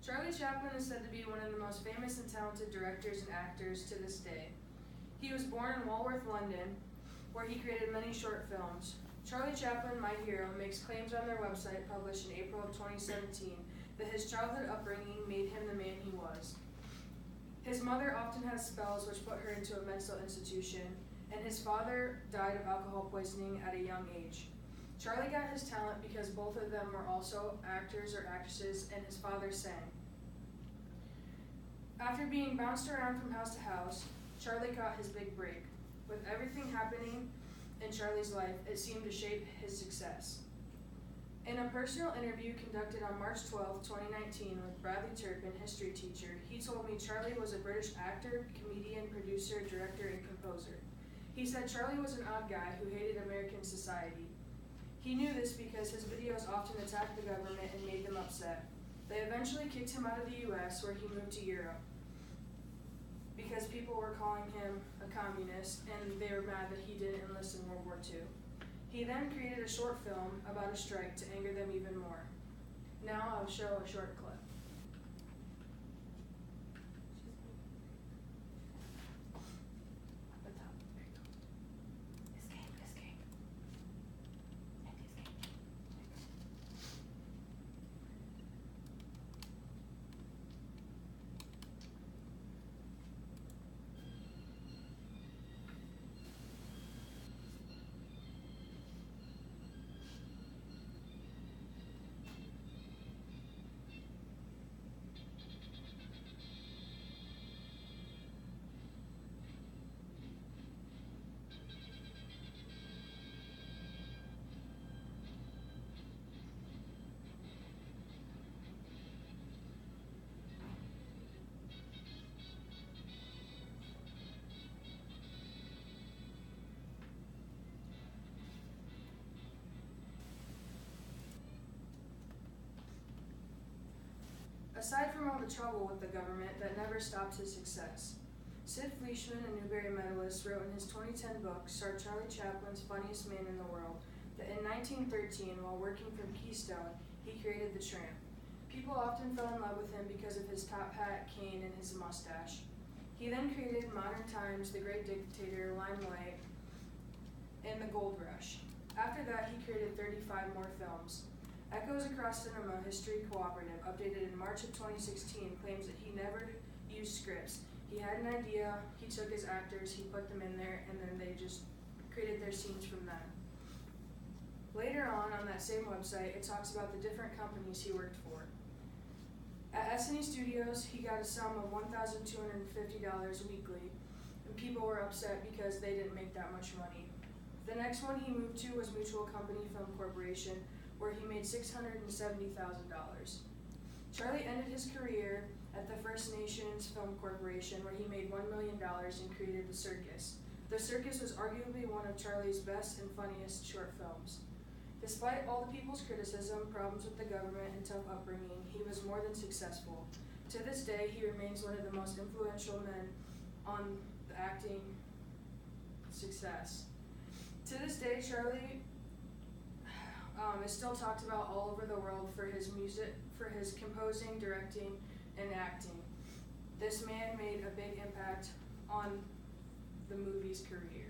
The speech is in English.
Charlie Chaplin is said to be one of the most famous and talented directors and actors to this day. He was born in Walworth, London, where he created many short films. Charlie Chaplin, My Hero, makes claims on their website published in April of 2017 that his childhood upbringing made him the man he was. His mother often had spells which put her into a mental institution, and his father died of alcohol poisoning at a young age. Charlie got his talent because both of them were also actors or actresses, and his father sang. After being bounced around from house to house, Charlie got his big break. With everything happening in Charlie's life, it seemed to shape his success. In a personal interview conducted on March 12, 2019 with Bradley Turpin, history teacher, he told me Charlie was a British actor, comedian, producer, director, and composer. He said Charlie was an odd guy who hated American society. He knew this because his videos often attacked the government and made them upset. They eventually kicked him out of the US, where he moved to Europe, because people were calling him a communist and they were mad that he didn't enlist in World War II. He then created a short film about a strike to anger them even more. Now I'll show a short clip. Aside from all the trouble with the government, that never stopped his success. Sid Fleischman, a Newbery medalist, wrote in his 2010 book, starred Charlie Chaplin's Funniest Man in the World, that in 1913, while working for Keystone, he created the tramp. People often fell in love with him because of his top hat, cane, and his mustache. He then created Modern Times, The Great Dictator, Limelight, and The Gold Rush. After that, he created 35 more films. Echoes Across Cinema History Cooperative, updated in March of 2016, claims that he never used scripts. He had an idea, he took his actors, he put them in there, and then they just created their scenes from them. Later on that same website, it talks about the different companies he worked for. At S&E Studios, he got a sum of $1,250 weekly, and people were upset because they didn't make that much money. The next one he moved to was Mutual Company Film Corporation, where he made $670,000. Charlie ended his career at the First Nations Film Corporation, where he made $1 million and created The Circus. The Circus was arguably one of Charlie's best and funniest short films. Despite all the people's criticism, problems with the government, and tough upbringing, he was more than successful. To this day, he remains one of the most influential men on the acting success. To this day, Charlie is still talked about all over the world for his music, for his composing, directing, and acting. This man made a big impact on the movie's career.